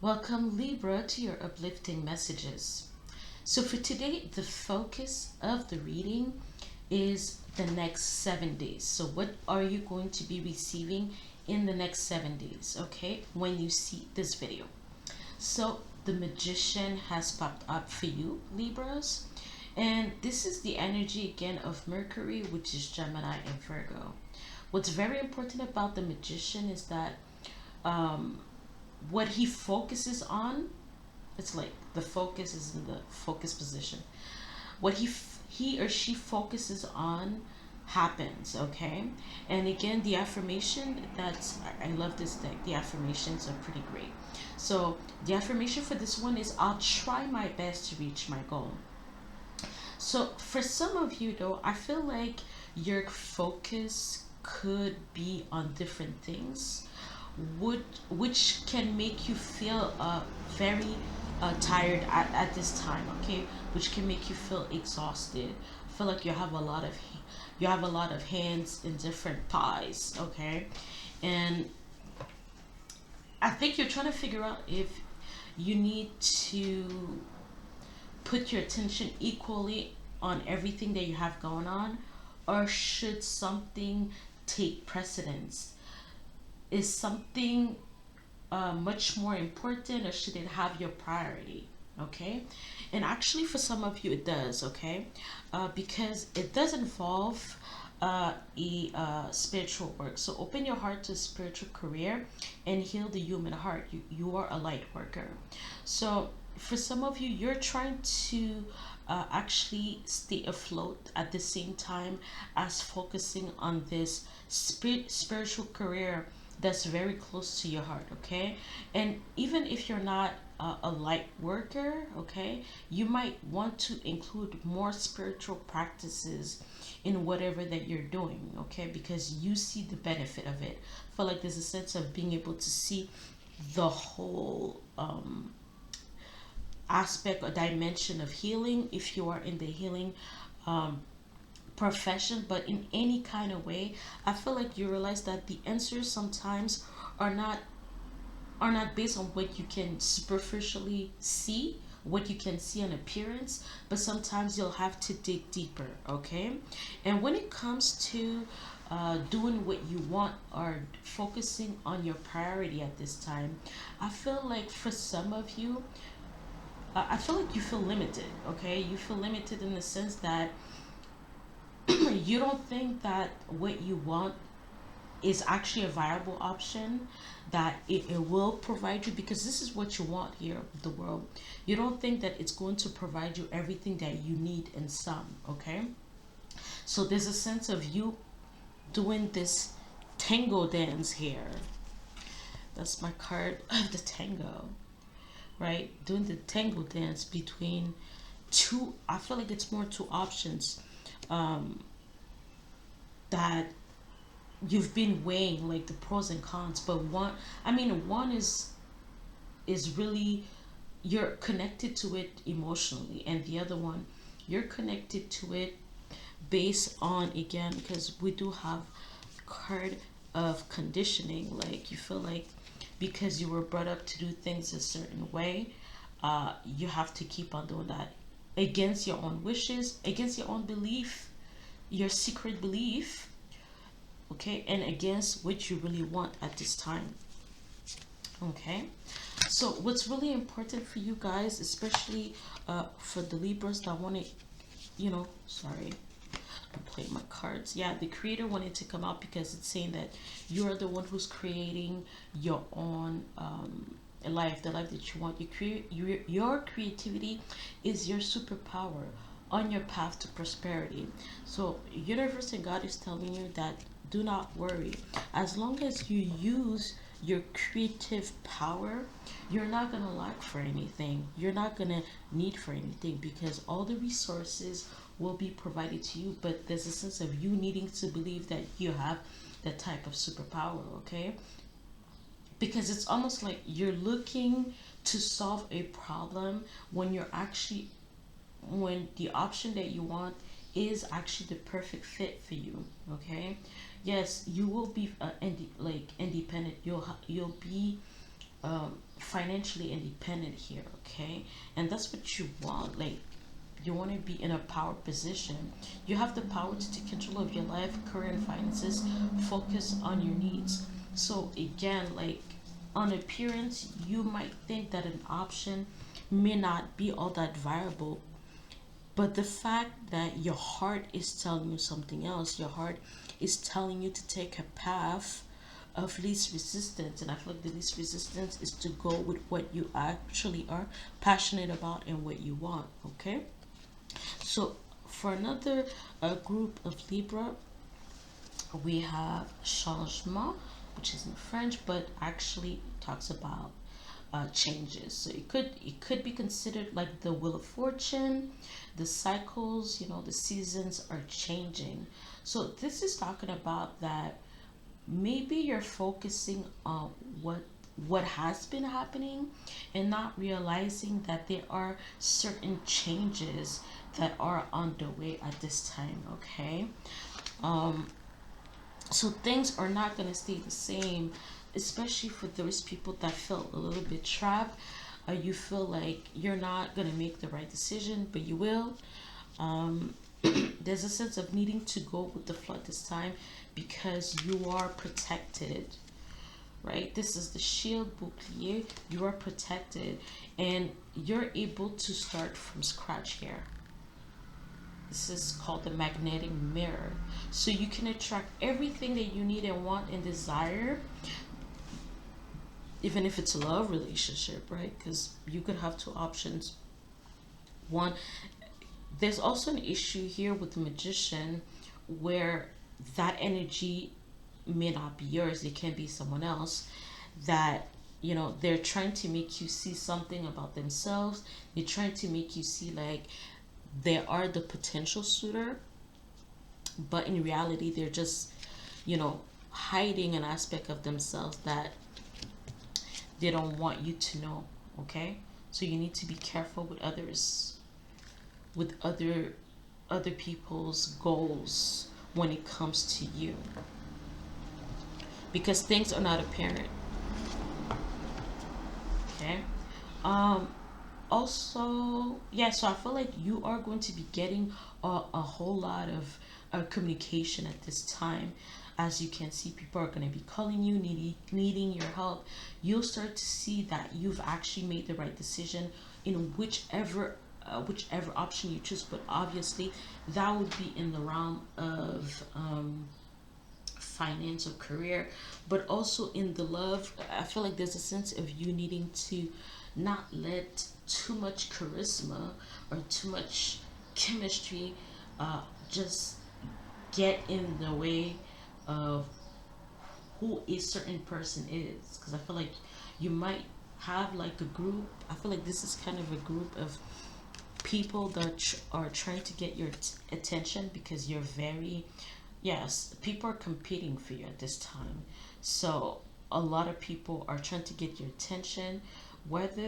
Welcome, Libra, to your uplifting messages. So, for today, the focus of the reading is the next 7 days. So, what are you going to be receiving in the next 7 days? Okay, when you see this video. So, the magician has popped up for you, Libras. And this is the energy again of Mercury, which is Gemini and Virgo. What's very important about the magician is that um, what he focuses on, it's like the focus is in the focus position. What he or she focuses on happens. Okay, and again, the affirmation that's I love this deck. The affirmations are pretty great. So the affirmation for this one is, I'll try my best to reach my goal. So for some of you though, I feel like your focus could be on different things, would which can make you feel very tired at this time. Okay, which can make you feel exhausted. Feel like you have a lot of hands in different pies. Okay, and I think you're trying to figure out if you need to put your attention equally on everything that you have going on, or should something take precedence? Is something much more important, or should it have your priority? Okay, and actually for some of you it does. Okay, because it does involve a spiritual work. So open your heart to spiritual career and heal the human heart. You are a light worker. So for some of you, you're trying to actually stay afloat at the same time as focusing on this spiritual career that's very close to your heart. Okay, and even if you're not a light worker, okay, you might want to include more spiritual practices in whatever that you're doing. Okay, because you see the benefit of it. I feel like there's a sense of being able to see the whole aspect or dimension of healing if you are in the healing um, profession. But in any kind of way, I feel like you realize that the answers sometimes are not are not based on what you can superficially see, what you can see on appearance, but sometimes you'll have to dig deeper. Okay, and when it comes to doing what you want or focusing on your priority at this time, I feel like for some of you, I feel like you feel limited. Okay, you feel limited in the sense that you don't think that what you want is actually a viable option, that it will provide you, because this is what you want here with the world. You don't think that it's going to provide you everything that you need in some. Okay, so there's a sense of you doing this tango dance here. That's my card of the tango, right? Doing the tango dance between two, I feel like it's more two options um, that you've been weighing, like the pros and cons. But one, I mean, one is really, you're connected to it emotionally, and the other one, you're connected to it based on, again, because we do have card of conditioning. Like you feel like because you were brought up to do things a certain way, you have to keep on doing that against your own wishes, against your own belief, your secret belief. Okay, and against what you really want at this time. Okay, so what's really important for you guys, especially for the Libras that want to, sorry, I'm playing my cards. Yeah, the creator wanted to come out because it's saying that you're the one who's creating your own life, the life that you want. Your creativity is your superpower on your path to prosperity. So universe and God is telling you that do not worry. As long as you use your creative power, you're not going to lack for anything. You're not going to need for anything, because all the resources will be provided to you. But there's a sense of you needing to believe that you have that type of superpower. Okay, because it's almost like you're looking to solve a problem when you're actually, when the option that you want is actually the perfect fit for you. Okay, yes, you will be like independent. You'll be financially independent here, okay? And that's what you want. Like, you want to be in a power position. You have the power to take control of your life, career, and finances. Focus on your needs. So again, like, on appearance, you might think that an option may not be all that viable, but the fact that your heart is telling you something else, your heart is telling you to take a path of least resistance. And I feel like the least resistance is to go with what you actually are passionate about and what you want, okay? So for another group of Libra, we have changement, which is in French, but actually talks about changes. So it could be considered like the wheel of fortune, the cycles. The seasons are changing. So this is talking about that maybe you're focusing on what has been happening and not realizing that there are certain changes that are underway at this time, okay? um so things are not going to stay the same, especially for those people that felt a little bit trapped. You feel like you're not going to make the right decision, but you will. um there's a sense of needing to go with the flow this time because you are protected, right? This is the shield bouclier. You are protected and you're able to start from scratch here. This is called the magnetic mirror. So you can attract everything that you need and want and desire, even if it's a love relationship, right? Because you could have two options. One, there's also an issue here with the magician where that energy may not be yours, it can be someone else that they're trying to make you see something about themselves. They're trying to make you see like they are the potential suitor, but in reality they're just you know hiding an aspect of themselves that they don't want you to know, okay? So you need to be careful with others, with other people's goals when it comes to you, because things are not apparent, okay? um Also, yeah, so I feel like you are going to be getting a whole lot of communication at this time. As you can see, people are going to be calling you, needing your help. You'll start to see that you've actually made the right decision in whichever option you choose, but obviously that would be in the realm of finance or career, but also in the love. I feel like there's a sense of you needing to not let too much charisma or too much chemistry just get in the way of who a certain person is. Because I feel like you might have like a group. I feel like this is kind of a group of people that are trying to get your attention because you're very, yes, people are competing for you at this time. So a lot of people are trying to get your attention, whether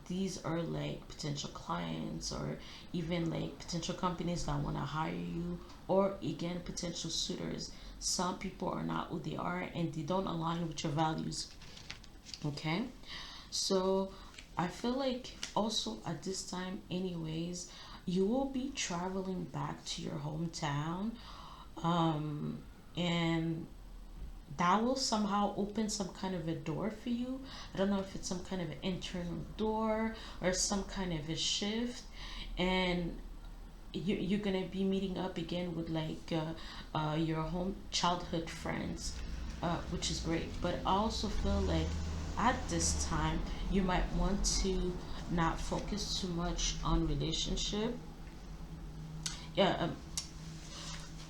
these are like potential clients or even like potential companies that want to hire you, or again potential suitors. Some people are not who they are and they don't align with your values, okay? So I feel like also at this time anyways, you will be traveling back to your hometown, um and that will somehow open some kind of a door for you. I don't know if it's some kind of an internal door or some kind of a shift, and you're gonna be meeting up again with like your home childhood friends, which is great. But I also feel like at this time you might want to not focus too much on relationship. Yeah,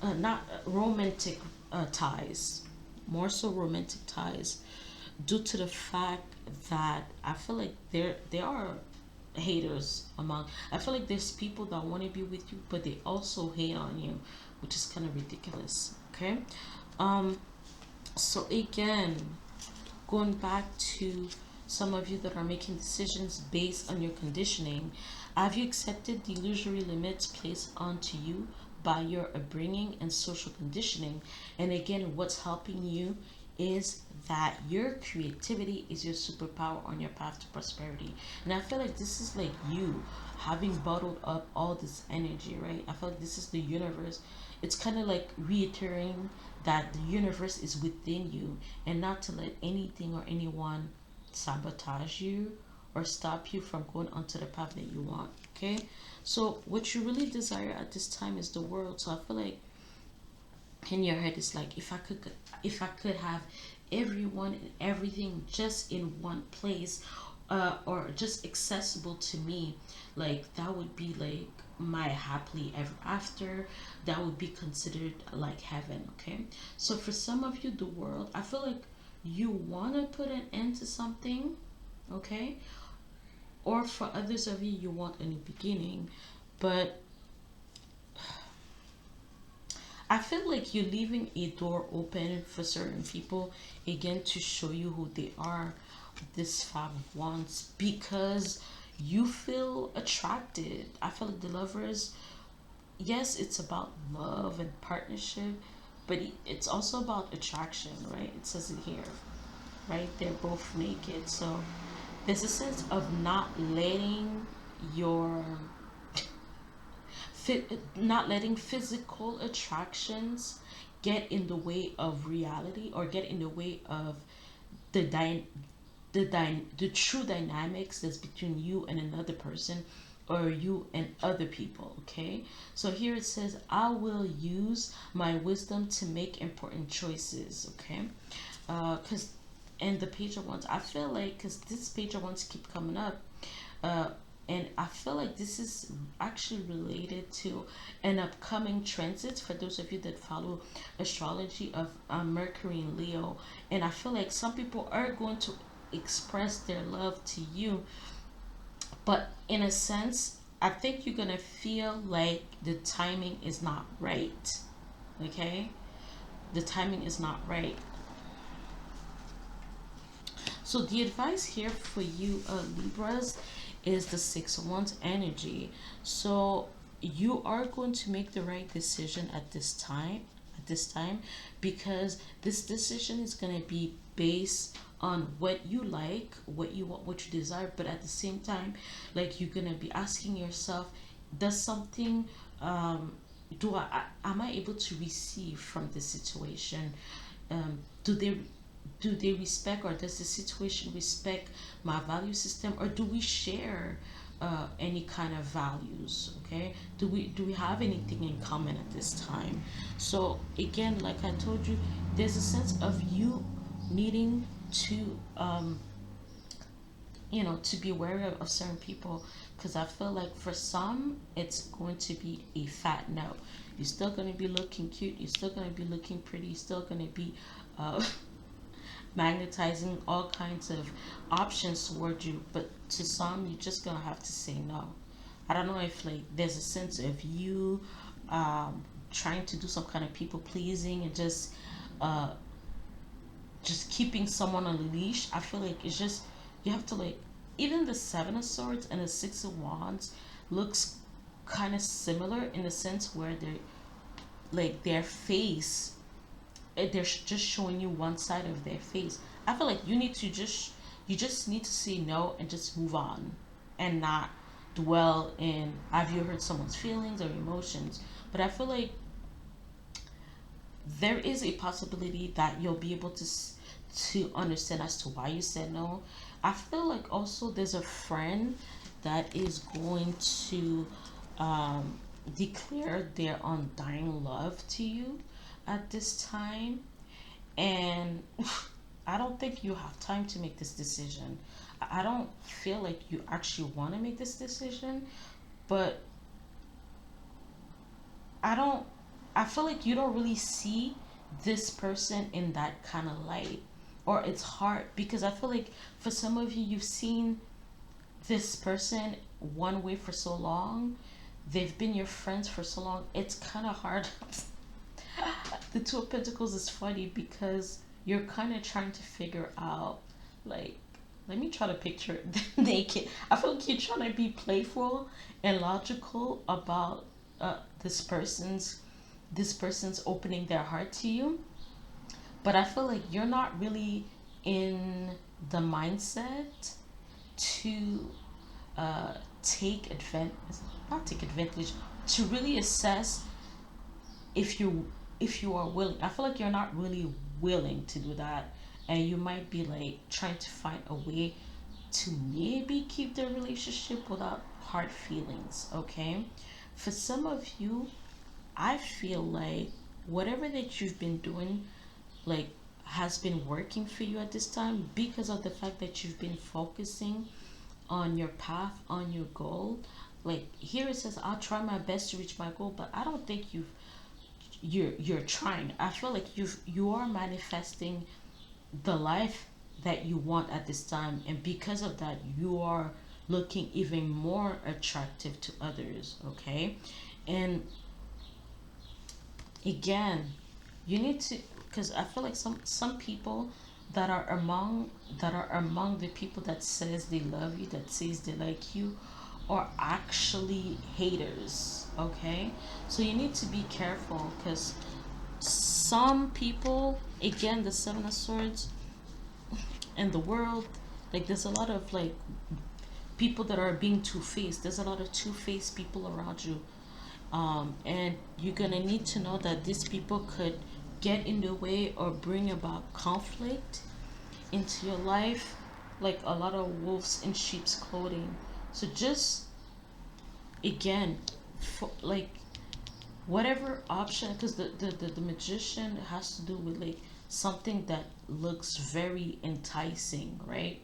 not romantic ties, more so romantic ties, due to the fact that I feel like there are haters among. I feel like there's people that want to be with you, but they also hate on you, which is kind of ridiculous. Okay, um, so again, going back to some of you that are making decisions based on your conditioning, have you accepted the illusory limits placed onto you by your upbringing and social conditioning? And again, what's helping you is that your creativity is your superpower on your path to prosperity. And I feel like this is like you having bottled up all this energy, right? I feel like this is the universe. It's kind of like reiterating that the universe is within you, and not to let anything or anyone sabotage you or stop you from going onto the path that you want. Okay, so what you really desire at this time is the world. So I feel like in your head it's like, if I could have everyone and everything just in one place, or just accessible to me, like that would be like my happily ever after. That would be considered like heaven. Okay, so for some of you, the world, I feel like you want to put an end to something. Okay, or for others of you, you want a new beginning. But I feel like you're leaving a door open for certain people again to show you who they are, this five of wands, because you feel attracted. I feel like the lovers, yes, it's about love and partnership, but it's also about attraction, right? It says it here, right? They're both naked. So there's a sense of not letting your not letting physical attractions get in the way of reality, or get in the way of the dy- the true dynamics that's between you and another person, or you and other people. Okay, so here it says, I will use my wisdom to make important choices. Okay, because and the page of wands, I feel like, because this page of wands keep coming up, uh and I feel like this is actually related to an upcoming transit for those of you that follow astrology of Mercury and Leo. And I feel like some people are going to express their love to you, but in a sense, I think you're gonna feel like the timing is not right. Okay, the timing is not right. So the advice here for you, Libras, is the Six of Wands energy. So you are going to make the right decision at this time. At this time, because this decision is going to be based on what you like, what you want, what you desire. But at the same time, like, you're going to be asking yourself, does something, do am I able to receive from this situation? Do they respect, or does the situation respect my value system, or do we share any kind of values? Okay, do we have anything in common at this time? So again, like I told you, there's a sense of you needing to to be aware of certain people, because I feel like for some it's going to be a fat no. You're still going to be looking cute, you're still going to be looking pretty, you're still going to be magnetizing all kinds of options toward you, but to some you're just gonna have to say no. I don't know if like there's a sense of you trying to do some kind of people pleasing, and uh just keeping someone on a leash. I feel like it's just, you have to like, even the Seven of Swords and the Six of Wands looks kind of similar in the sense where they're like their face, they're just showing you one side of their face. I feel like you just need to say no and just move on, and not dwell in have you hurt someone's feelings or emotions. But I feel like there is a possibility that you'll be able to understand as to why you said no. I feel like also there's a friend that is going to um, declare their undying love to you at this time, and I don't think you have time to make this decision. I don't feel like you actually want to make this decision, but I don't. I feel like you don't really see this person in that kind of light, or it's hard because I feel like for some of you, you've seen this person one way for so long. They've been your friends for so long. It's kind of hard. The Two of Pentacles is funny because you're kind of trying to figure out, like, let me try to picture it naked. I feel like you're trying to be playful and logical about this person's opening their heart to you, but I feel like you're not really in the mindset to uh, take advantage, not take advantage, to really assess if you are willing. I feel like you're not really willing to do that, and you might be like trying to find a way to maybe keep the relationship without hard feelings. Okay, for some of you, I feel like whatever that you've been doing, like, has been working for you at this time because of the fact that you've been focusing on your path, on your goal. Like here it says, I'll try my best to reach my goal, but I don't think you're trying. I feel like you are manifesting the life that you want at this time, and because of that you are looking even more attractive to others. Okay, and again, you need to, because I feel like some people that are among the people that says they love you, that says they like you, are actually haters. Okay, so you need to be careful, because some people, again, the seven of swords and the world, like there's a lot of like people that are being two-faced. There's a lot of two-faced people around you, and you're gonna need to know that these people could get in the way or bring about conflict into your life, like a lot of wolves in sheep's clothing. So just, again, for like whatever option, because the magician has to do with like something that looks very enticing, right?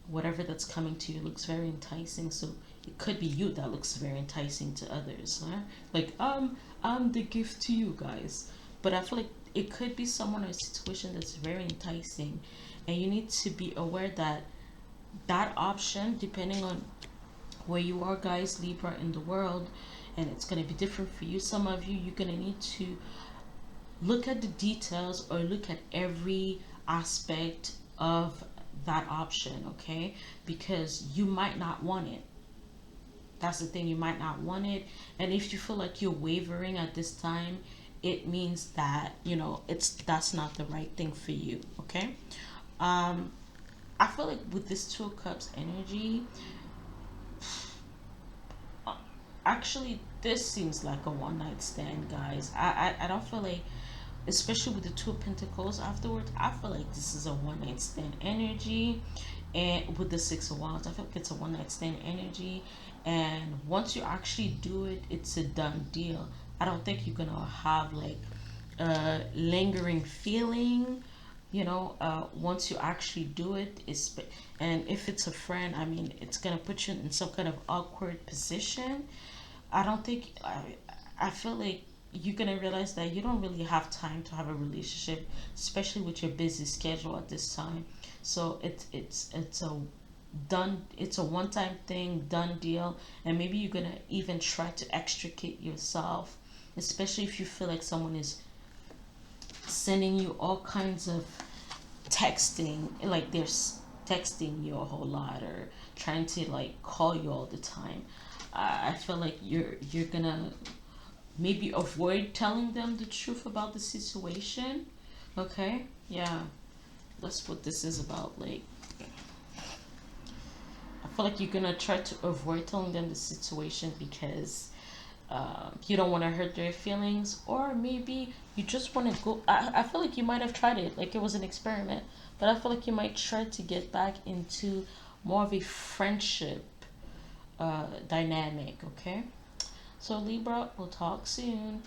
Whatever that's coming to you looks very enticing, so it could be you that looks very enticing to others, huh? Like, I'm the gift to you guys, but I feel like it could be someone or a situation that's very enticing, and you need to be aware that that option, depending on where you are, guys, Libra, in the world, and it's going to be different for you. Some of you, you're going to need to look at the details or look at every aspect of that option. Okay, because you might not want it. That's the thing, you might not want it. And if you feel like you're wavering at this time, it means that that's not the right thing for you. Okay, um I feel like with this two of cups energy, uh, actually this seems like a one night stand, guys. I don't feel like, especially with the two of pentacles afterwards, I feel like this is a one night stand energy. And with the six of wands, I feel like it's a one night stand energy, and once you actually do it, it's a done deal. I don't think you're gonna have like a lingering feeling, once you actually do it. And if it's a friend, I mean, it's gonna put you in some kind of awkward position. I feel like you're gonna realize that you don't really have time to have a relationship, especially with your busy schedule at this time. So it's a one time thing, done deal, and maybe you're gonna even try to extricate yourself, especially if you feel like someone is sending you all kinds of texting, like texting you a whole lot, or trying to like call you all the time. I feel like you're gonna maybe avoid telling them the truth about the situation. Okay, yeah, that's what this is about. Like, I feel like you're gonna try to avoid telling them the situation because you don't want to hurt their feelings, or maybe you just want to go. I feel like you might have tried it, like it was an experiment, but I feel like you might try to get back into more of a friendship dynamic. Okay, so Libra, we'll talk soon.